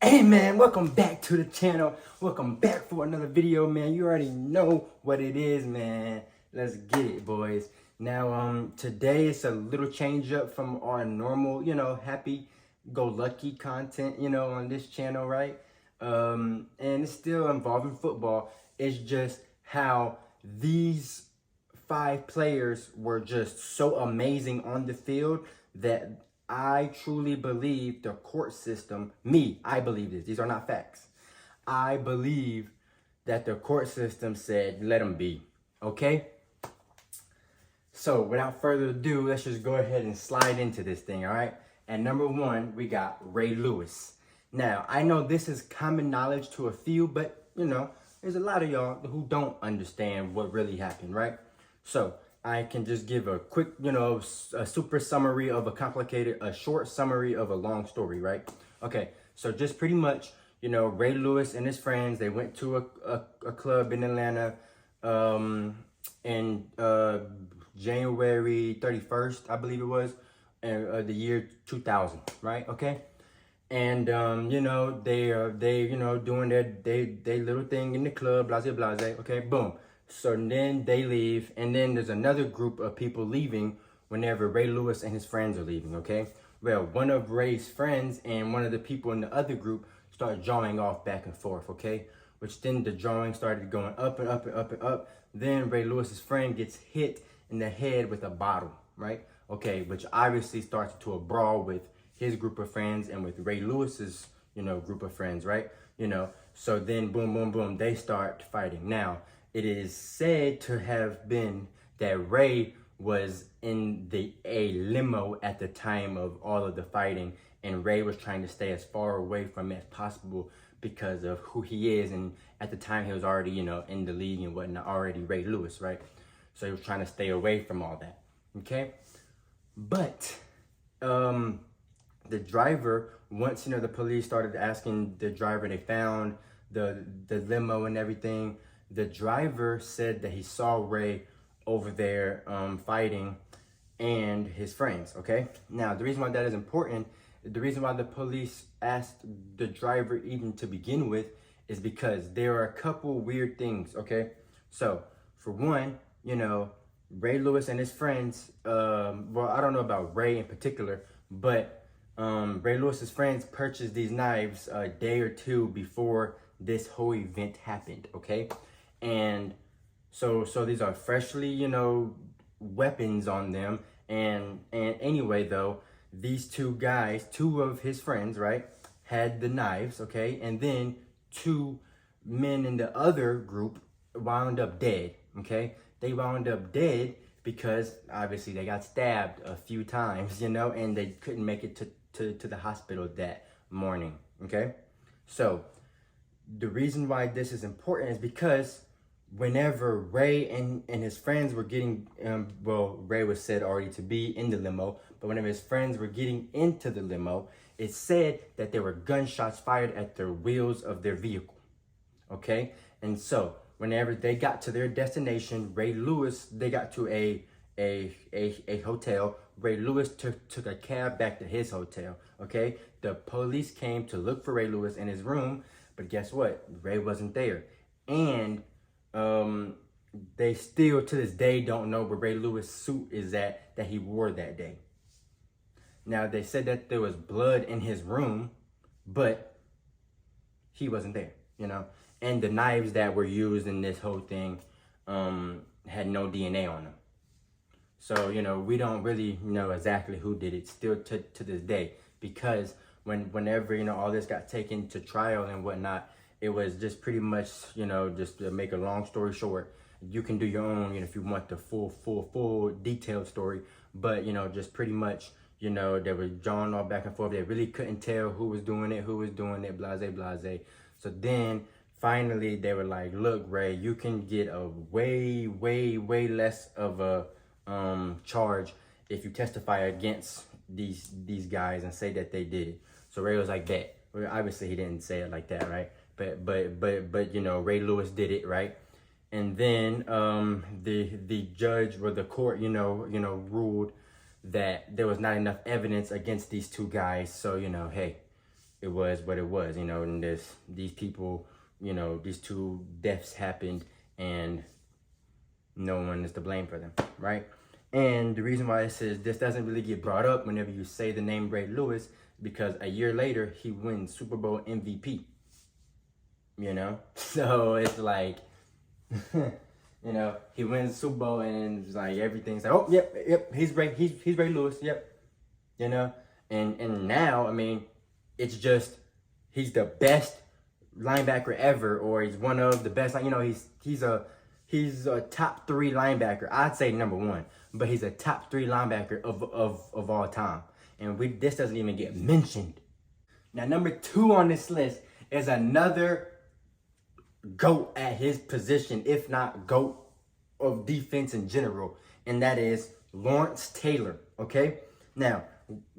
Hey man, welcome back to the channel. Welcome back for another video, man. You already know what it is, man. Let's get it, boys. Now, today it's a little change up from our normal, happy-go-lucky content, on this channel, right? And it's still involving football. It's just how these 5 players were just so amazing on the field that I truly believe the court system, I believe this. These are not facts. I believe that the court system said, let them be. Okay? So without further ado, let's just go ahead and slide into this thing, all right? And number 1, we got Ray Lewis. Now, I know this is common knowledge to a few, but, there's a lot of y'all who don't understand what really happened, right? So I can just give a quick, a super summary of a short summary of a long story, right? Okay, so just pretty much, Ray Lewis and his friends, they went to a club in Atlanta in January 31st, I believe it was, the year 2000, right? Okay. And, they doing their little thing in the club, blase, blase, okay, boom. So then they leave, and then there's another group of people leaving whenever Ray Lewis and his friends are leaving, okay? Well, one of Ray's friends and one of the people in the other group start jawing off back and forth, okay? Which then the jawing started going up and up and up and up. Then Ray Lewis's friend gets hit in the head with a bottle, right? Okay, which obviously starts to a brawl with his group of friends and with Ray Lewis's, group of friends, right? So then boom, boom, boom, they start fighting. Now, it is said to have been that Ray was in a limo at the time of all of the fighting, and Ray was trying to stay as far away from it as possible because of who he is, and at the time he was already, in the league and whatnot, already Ray Lewis, right? So he was trying to stay away from all that, okay? But, the driver, once, the police started asking the driver, they found the limo and everything, the driver said that he saw Ray over there fighting and his friends, okay? Now, the reason why that is important, the reason why the police asked the driver even to begin with is because there are a couple weird things, okay? So, for one, Ray Lewis and his friends, well, I don't know about Ray in particular, but Ray Lewis's friends purchased these knives a day or two before this whole event happened, okay? And so these are freshly, weapons on them. And anyway, though, these 2 guys, 2 of his friends, right, had the knives, okay? And then 2 men in the other group wound up dead, okay? They wound up dead because obviously they got stabbed a few times, and they couldn't make it to the hospital that morning, okay? So the reason why this is important is because whenever Ray and his friends were getting, Ray was said already to be in the limo, but whenever his friends were getting into the limo, it said that there were gunshots fired at the wheels of their vehicle, okay? And so whenever they got to their destination, they got to a hotel. Ray Lewis took a cab back to his hotel, okay? The police came to look for Ray Lewis in his room, but guess what? Ray wasn't there. And they still to this day don't know where Ray Lewis' suit is that he wore that day. Now, they said that there was blood in his room, but he wasn't there, And the knives that were used in this whole thing had no DNA on them. So, we don't really know exactly who did it still to this day, because whenever, all this got taken to trial and whatnot, it was just pretty much, just to make a long story short, you can do your own, if you want the full detailed story, but, just pretty much, they were drawing all back and forth. They really couldn't tell who was doing it, blase, blase. So then finally they were like, look, Ray, you can get a way, way, way less of a charge if you testify against these guys and say that they did it. So Ray was like, bet. Well, obviously he didn't say it like that, right? But Ray Lewis did it, right? And then the judge or the court, ruled that there was not enough evidence against these 2 guys. So, hey, it was what it was, you know, and these people, you know, these two deaths happened and no one is to blame for them, right? And the reason why it says this doesn't really get brought up whenever you say the name Ray Lewis, because a year later he wins Super Bowl MVP, you know? So it's like, you know, he wins Super Bowl and it's like everything's like, oh, yep, he's Ray Lewis, yep, you know? And now, I mean, it's just, he's the best linebacker ever, or he's one of the best, you know, he's a top 3 linebacker. I'd say number 1, but he's a top 3 linebacker of all time. And this doesn't even get mentioned. Now, number 2 on this list is another GOAT at his position, if not GOAT of defense in general, and that is Lawrence Taylor, okay? Now,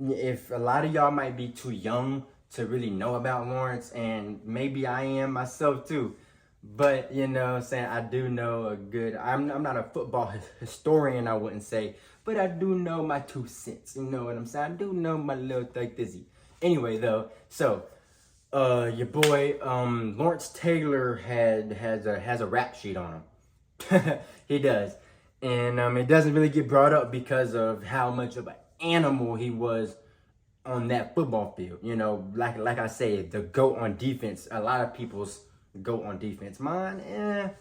if a lot of y'all might be too young to really know about Lawrence, and maybe I am myself too, but you know what I'm saying, I do know I'm not a football historian, I wouldn't say, but I do know my 2 cents, you know what I'm saying? I do know my little thug dizzy. Anyway though, so your boy Lawrence Taylor has a rap sheet on him. He does. And it doesn't really get brought up because of how much of an animal he was on that football field. You know, like I said, the GOAT on defense. A lot of people's GOAT on defense. Mine,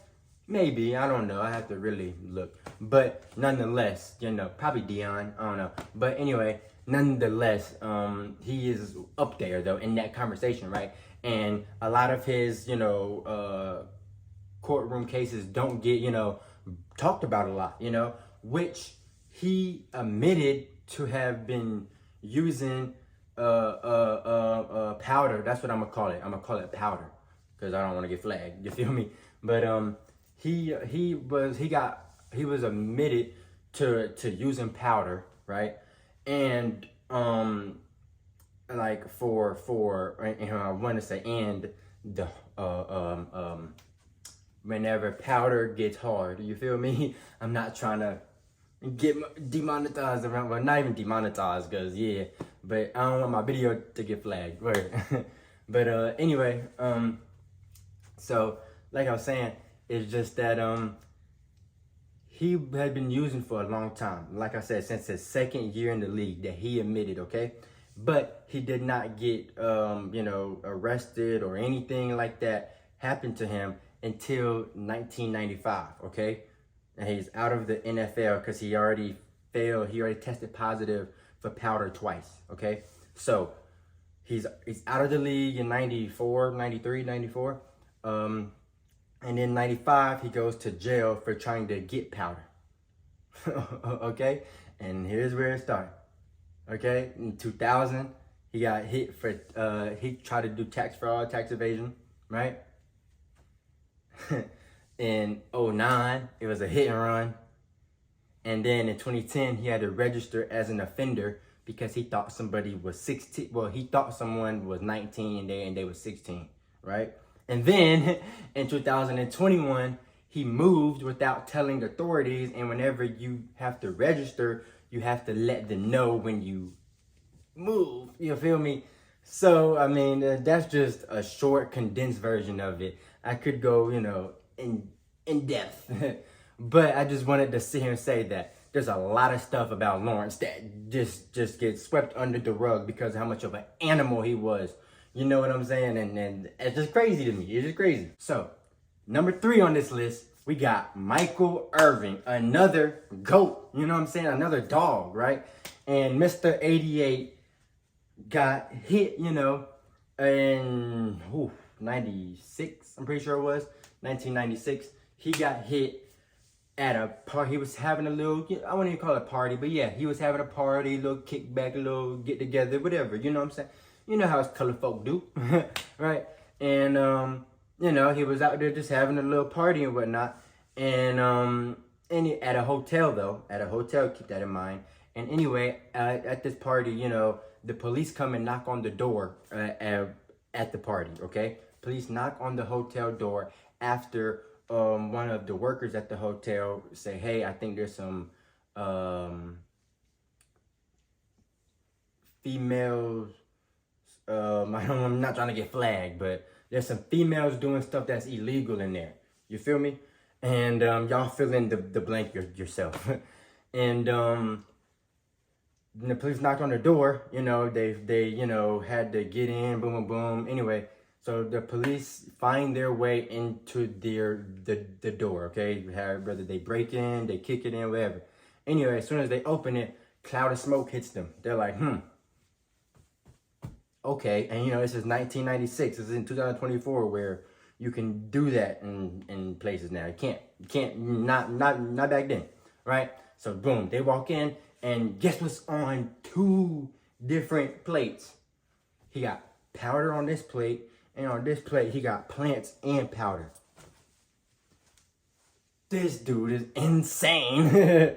maybe. I don't know. I have to really look. But nonetheless, you know, probably Dion. I don't know. But anyway, nonetheless, he is up there though in that conversation, right? And a lot of his, you know, courtroom cases don't get, you know, talked about a lot, you know, which he admitted to have been using powder. That's what I'm gonna call it. I'm gonna call it powder because I don't want to get flagged. You feel me? But he was admitted to using powder, right? And like I want to say, and the whenever powder gets hard, you feel me? I'm not trying to get demonetized around, well, not even demonetized, because yeah, but I don't want my video to get flagged. But anyway, so like I was saying, it's just that he had been using for a long time. Like I said, since his 2nd year in the league, that he admitted, okay? But he did not get you know, arrested or anything like that happened to him until 1995, okay? And he's out of the NFL because he already tested positive for powder twice, okay? So he's out of the league in 94, 93, 94. And in 95, he goes to jail for trying to get powder. Okay? And here's where it started. Okay? In 2000, he got hit for, he tried to do tax fraud, tax evasion, right? In 09, it was a hit and run. And then in 2010, he had to register as an offender because he thought somebody was 16. Well, he thought someone was 19 and they were 16, right? And then in 2021, he moved without telling authorities. And whenever you have to register, you have to let them know when you move. You feel me? So, I mean, that's just a short, condensed version of it. I could go, you know, in depth. But I just wanted to sit here and say that there's a lot of stuff about Lawrence that just gets swept under the rug because of how much of an animal he was. You know what I'm saying? And it's just crazy to me. It's just crazy. So, number 3 on this list, we got Michael Irvin, another GOAT. You know what I'm saying? Another dog, right? And Mr. 88 got hit, you know, in 96, I'm pretty sure it was, 1996. He got hit at a party. He was having a little, I wouldn't even call it a party, but yeah, he was having a party, a little kickback, a little get together, whatever, you know what I'm saying? You know how us color folk do, right? And, you know, he was out there just having a little party and whatnot. And at a hotel though, keep that in mind. And anyway, at this party, you know, the police come and knock on the door at the party, okay? Police knock on the hotel door after one of the workers at the hotel say, hey, I think there's some females I'm not trying to get flagged, but there's some females doing stuff that's illegal in there. You feel me? And y'all fill in the blank yourself. And the police knocked on the door. You know, they you know had to get in. Boom, boom, boom. Anyway, so the police find their way into the door. Okay, whether they break in, they kick it in, whatever. Anyway, as soon as they open it, cloud of smoke hits them. They're like, okay. And you know, this is 1996. This is in 2024 where you can do that in places now. You can't, not back then, right? So boom, they walk in, and guess what's on 2 different plates? He got powder on this plate, and on this plate, he got plants and powder. This dude is insane.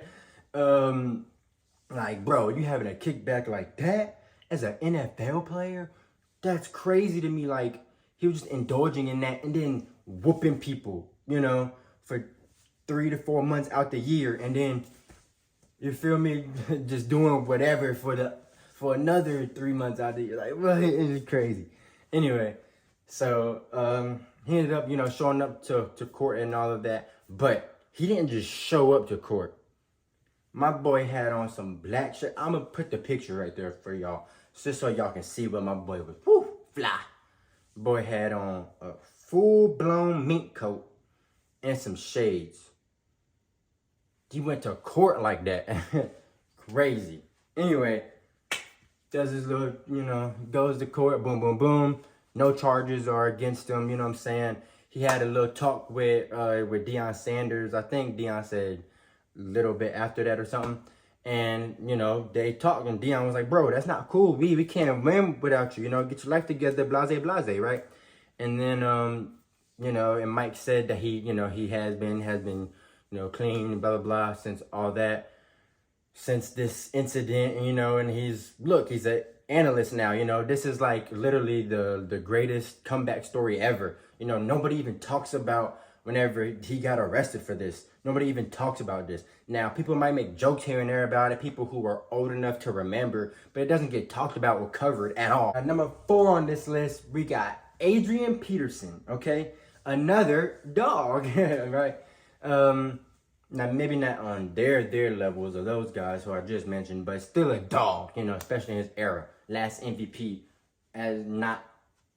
Like, bro, you having a kickback like that as an NFL player? That's crazy to me. Like, he was just indulging in that and then whooping people, you know, for 3 to 4 months out the year, and then, you feel me, just doing whatever for another 3 months out the year. Like, what? It's crazy. Anyway, so he ended up, you know, showing up to court and all of that, but he didn't just show up to court. My boy had on some black shirt. I'm gonna put the picture right there for y'all, just so y'all can see what my boy was. Woo, fly. Boy had on a full-blown mink coat and some shades. He went to court like that. Crazy. Anyway, does his little, you know, goes to court, boom, boom, boom. No charges are against him, you know what I'm saying? He had a little talk with Deion Sanders. I think Deion said a little bit after that or something. And, you know, they talked, and Deion was like, bro, that's not cool. We can't win without you, you know, get your life together, blase, right? And then, you know, and Mike said that he, you know, he has been, you know, clean, blah, blah, blah, since all that, since this incident, you know, and he's an analyst now, you know. This is like literally the greatest comeback story ever. You know, nobody even talks about whenever he got arrested for this. Nobody even talks about this. Now, people might make jokes here and there about it, people who are old enough to remember, but it doesn't get talked about or covered at all. At number 4 on this list, we got Adrian Peterson, okay? Another dog, right? Now, maybe not on their levels of those guys who I just mentioned, but still a dog, you know, especially in his era. Last MVP as not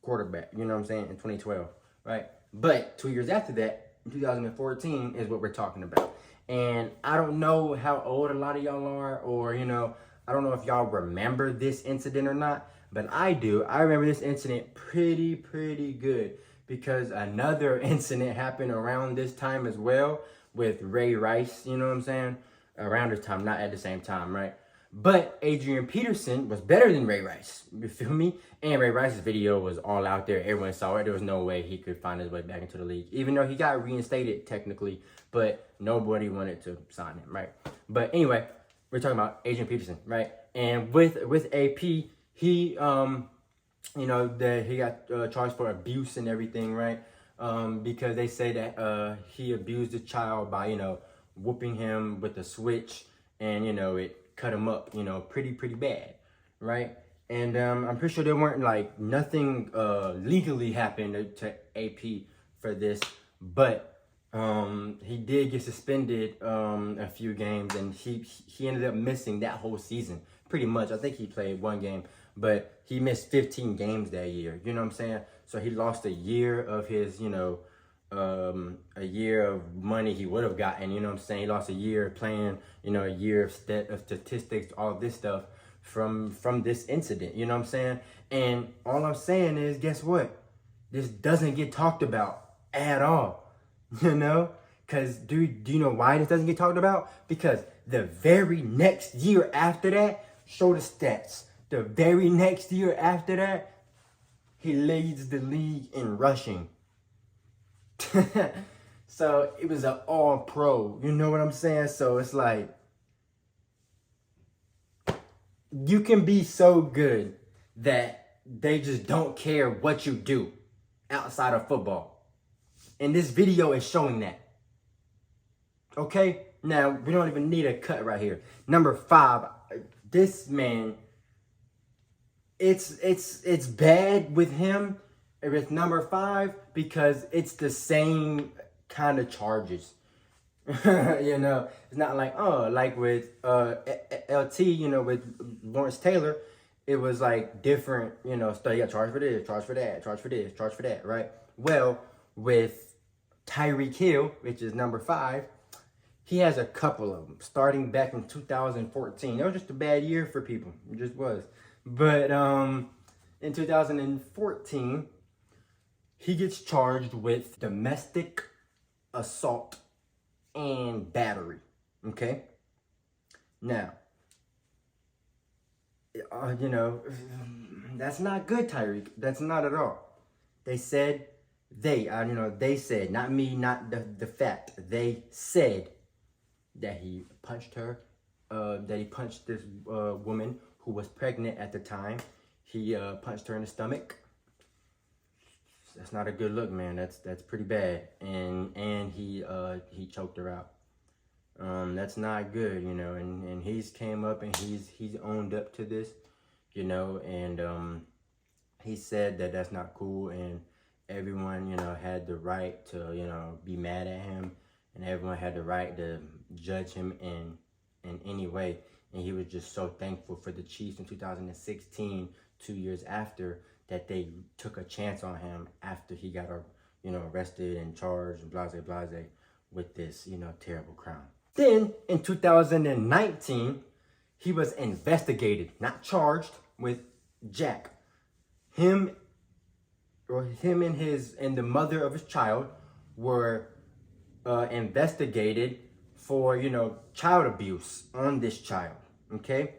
quarterback, you know what I'm saying, in 2012, right? But 2 years after that, in 2014 is what we're talking about. And I don't know how old a lot of y'all are, or, you know, I don't know if y'all remember this incident or not, but I do. I remember this incident pretty good, because another incident happened around this time as well with Ray Rice, you know what I'm saying? Around this time, not at the same time, right? But Adrian Peterson was better than Ray Rice, you feel me? And Ray Rice's video was all out there. Everyone saw it. There was no way he could find his way back into the league, even though he got reinstated technically, but nobody wanted to sign him, right? But anyway, we're talking about Adrian Peterson, right? And with AP, he, you know, that he got charged for abuse and everything, right? Because they say that he abused the child by, you know, whooping him with a switch, and, you know, it cut him up, you know, pretty bad, right? And I'm pretty sure there weren't, like, nothing legally happened to AP for this, but he did get suspended a few games, and he ended up missing that whole season, pretty much. I think he played 1 game, but he missed 15 games that year, you know what I'm saying? So he lost a year of his, you know, a year of money he would have gotten, you know what I'm saying? He lost a year playing, you know, a year of statistics, all this stuff from this incident, you know what I'm saying? And all I'm saying is, guess what? This doesn't get talked about at all, you know? Because do you know why this doesn't get talked about? Because the very next year after that, show the stats. The very next year after that, he leads the league in rushing. So it was an all pro, you know what I'm saying? So it's like, you can be so good that they just don't care what you do outside of football. And this video is showing that. Okay? Now, we don't even need a cut right here. Number 5, this man it's bad with him with number 5 because it's the same kind of charges. You know, it's not like, oh, like with LT, you know, with Lawrence Taylor, it was like different, you know, stuff. You got charged for this, charged for that, charged for this, charged for that, right? Well, with Tyreek Hill, which is number 5, he has a couple of them starting back in 2014. It was just a bad year for people. It just was. But in 2014, he gets charged with domestic assault and battery. Okay? Now, you know, that's not good, Tyreek. That's not at all. They said, they said, not me, not the fact. They said that he punched her, that he punched this woman who was pregnant at the time. He punched her in the stomach. That's not a good look, man. That's pretty bad. And he choked her out. That's not good, you know. And he's came up and he's owned up to this, you know. And he said that that's not cool. And everyone, you know, had the right to, you know, be mad at him, and everyone had the right to judge him in any way. And he was just so thankful for the Chiefs in 2016, 2 years after, that they took a chance on him after he got, you know, arrested and charged and blase, with this, you know, terrible crime. Then in 2019, he was investigated, not charged, with Jack. Him and the mother of his child were investigated for, you know, child abuse on this child, okay?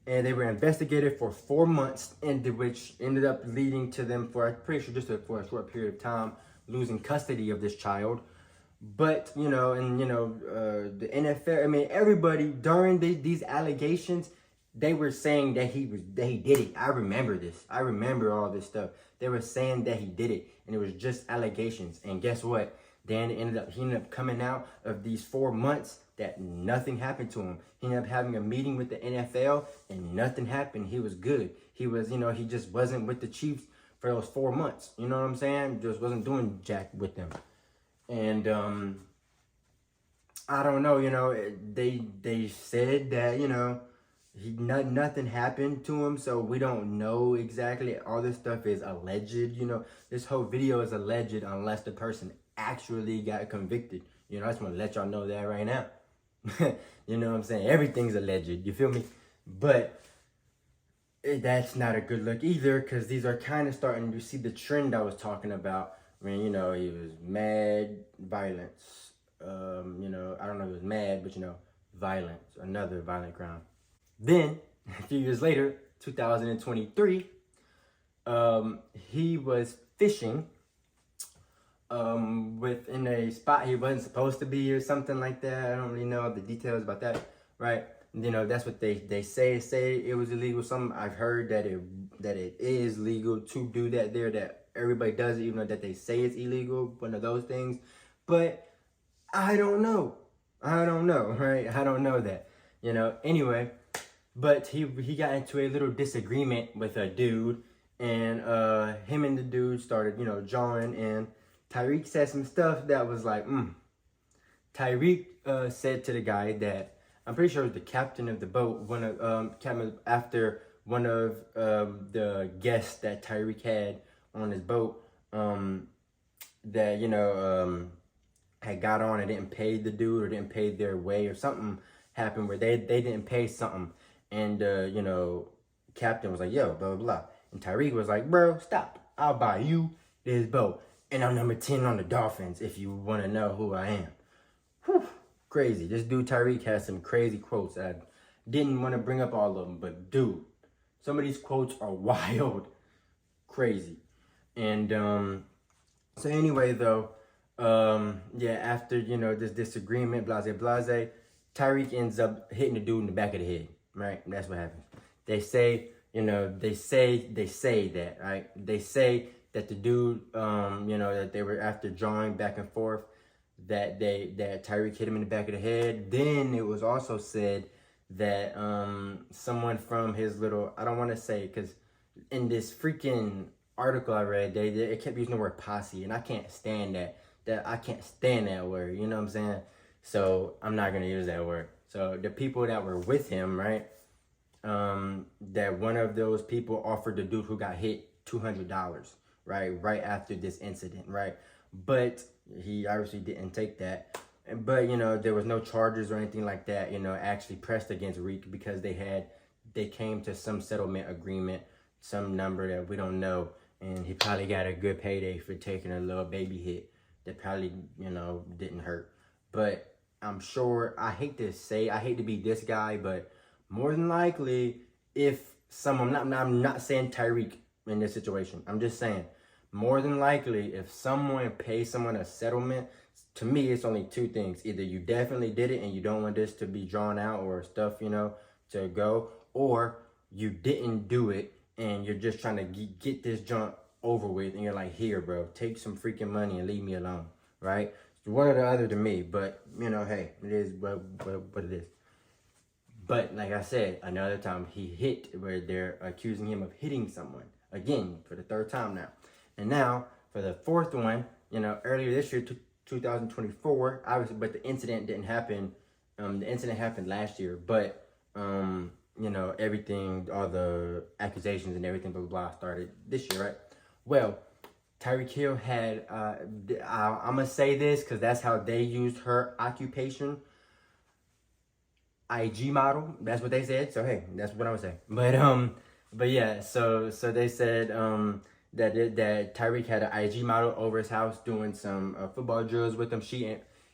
And they were investigated for 4 months, which ended up leading to them, for I'm pretty sure just for a short period of time, losing custody of this child. But, you know, and, you know, the NFL, I mean, everybody during these allegations, they were saying that he did it. I remember this. I remember all this stuff. They were saying that he did it, and it was just allegations. And guess what? Then he ended up coming out of these 4 months that nothing happened to him. He ended up having a meeting with the NFL, and nothing happened. He was good. He was, you know, he just wasn't with the Chiefs for those 4 months. You know what I'm saying? Just wasn't doing jack with them. And I don't know, you know, they said that, you know, nothing happened to him, so we don't know exactly. All this stuff is alleged, you know. This whole video is alleged unless the person actually got convicted. You know, I just want to let y'all know that right now. You know what I'm saying? Everything's alleged, you feel me? But that's not a good look either, because these are kind of starting to see the trend I was talking about. I mean, you know, he was mad, violence. You know, I don't know if he was mad, but, you know, violence, another violent crime. Then, a few years later, 2023, he was fishing within a spot he wasn't supposed to be or something like that. I don't really know the details about that, right? You know, that's what they say it was illegal. I've heard that it is legal to do that there, that everybody does it, even though that they say it's illegal, one of those things. But I don't know, right? I don't know that, you know. Anyway, but he got into a little disagreement with a dude, and him and the dude started, you know, jawing, and Tyreek said some stuff that was like, Tyreek said to the guy that, I'm pretty sure it was the captain of the boat, after one of the guests that Tyreek had on his boat, that, you know, had got on and didn't pay the dude, or didn't pay their way, or something happened where they didn't pay something. And, you know, captain was like, yo, blah, blah, blah. And Tyreek was like, bro, stop. I'll buy you this boat. And I'm number 10 on the Dolphins if you want to know who I am. Whew, crazy. This dude Tyreek has some crazy quotes. I didn't want to bring up all of them, but dude, some of these quotes are wild. Crazy. And so anyway, though, yeah, after, you know, this disagreement, blase, Tyreek ends up hitting the dude in the back of the head, right? And that's what happens. They say, you know, they say that, right? They say that the dude, you know, that they were, after drawing back and forth, that Tyreek hit him in the back of the head. Then it was also said that someone from his little, I don't want to say, because in this freaking article I read, it kept using the word posse, and I can't stand that. I can't stand that word. You know what I'm saying? So I'm not gonna use that word. So the people that were with him, right? That one of those people offered the dude who got hit $200, right after this incident, right? But he obviously didn't take that. But there was no charges or anything like that. Actually pressed against Reek because they came to some settlement agreement, some number that we don't know, and he probably got a good payday for taking a little baby hit that probably didn't hurt. But I'm sure, I hate to be this guy, but more than likely, if someone, I'm not saying Tyreek in this situation, I'm just saying, more than likely, if someone pays someone a settlement, to me, it's only two things. Either you definitely did it and you don't want this to be drawn out or stuff, to go, or you didn't do it and you're just trying to get this junk over with, and you're like, here, bro, take some freaking money and leave me alone, right? One or the other to me, but, hey, it is what it is. But like I said, another time he hit, where they're accusing him of hitting someone, again, for the third time now. And now, for the fourth one, earlier this year, 2024, obviously, but the incident didn't happen. The incident happened last year, but, everything, all the accusations and everything, blah, blah, blah, started this year, right? Well, Tyreek Hill had, I'm going to say this because that's how they used her occupation. IG model, that's what they said. So hey, that's what I would say. But yeah, so they said that Tyreek had an IG model over his house doing some football drills with him.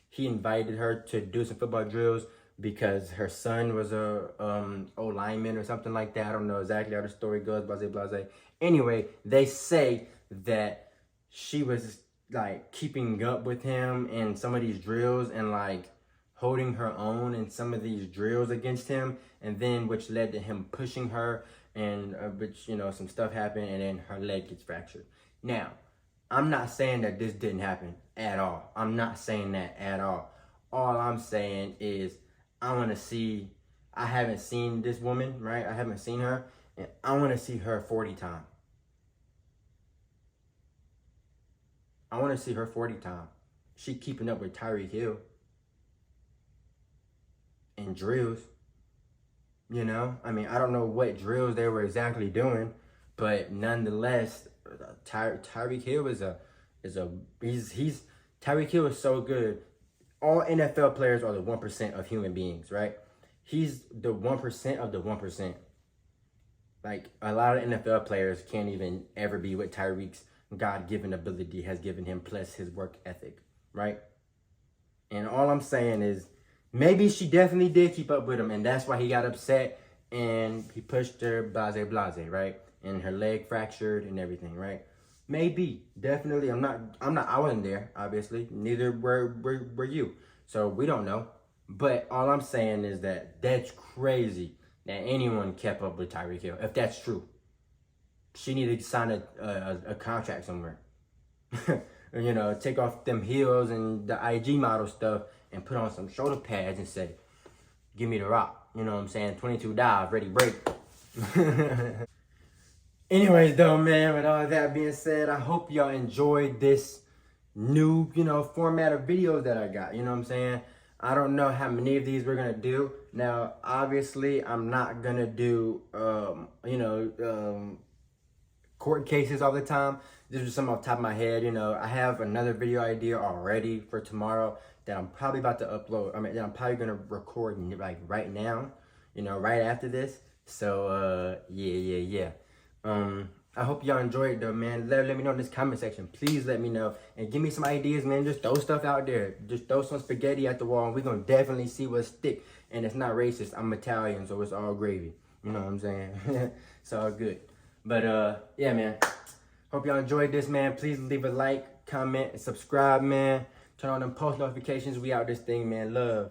He invited her to do some football drills because her son was a O lineman or something like that. I don't know exactly how the story goes, blase blase. Anyway, they say that she was like keeping up with him in some of these drills and like holding her own in some of these drills against him, and then which led to him pushing her, and which some stuff happened, and then her leg gets fractured. Now, I'm not saying that this didn't happen at all. I'm not saying that at all. All I'm saying is I want to see. I haven't seen this woman, right? I haven't seen her, and I want to see her 40 time. I want to see her 40 time. She keeping up with Tyreek Hill in drills. I mean, I don't know what drills they were exactly doing, but nonetheless, Tyreek Hill he's Tyreek Hill is so good. All NFL players are the 1% of human beings, right? He's the 1% of the 1%. Like, a lot of NFL players can't even ever be what Tyreek's God-given ability has given him, plus his work ethic, right? And all I'm saying is, maybe she definitely did keep up with him, and that's why he got upset and he pushed her, blase blase, right? And her leg fractured and everything, right? Maybe, definitely. I wasn't there, obviously. Neither were you. So we don't know. But all I'm saying is that that's crazy that anyone kept up with Tyreek Hill. If that's true, she needed to sign a contract somewhere. Take off them heels and the IG model stuff and put on some shoulder pads and say, give me the rock. You know what I'm saying? 22 dive, ready, break. Anyways, though, man, with all that being said, I hope y'all enjoyed this new, format of videos that I got. You know what I'm saying? I don't know how many of these we're going to do. Now, obviously, I'm not going to do, court cases all the time. This is something off the top of my head. I have another video idea already for tomorrow that I'm probably about to upload. That I'm probably going to record like right now, right after this. So, yeah. I hope y'all enjoyed it though, man. Let me know in this comment section. Please let me know. And give me some ideas, man. Just throw stuff out there. Just throw some spaghetti at the wall and we're going to definitely see what stick. And it's not racist. I'm Italian, so it's all gravy. You know what I'm saying? It's all good. But, yeah, man. Hope y'all enjoyed this, man. Please leave a like, comment, and subscribe, man. Turn on them post notifications. We out this thing, man. Love.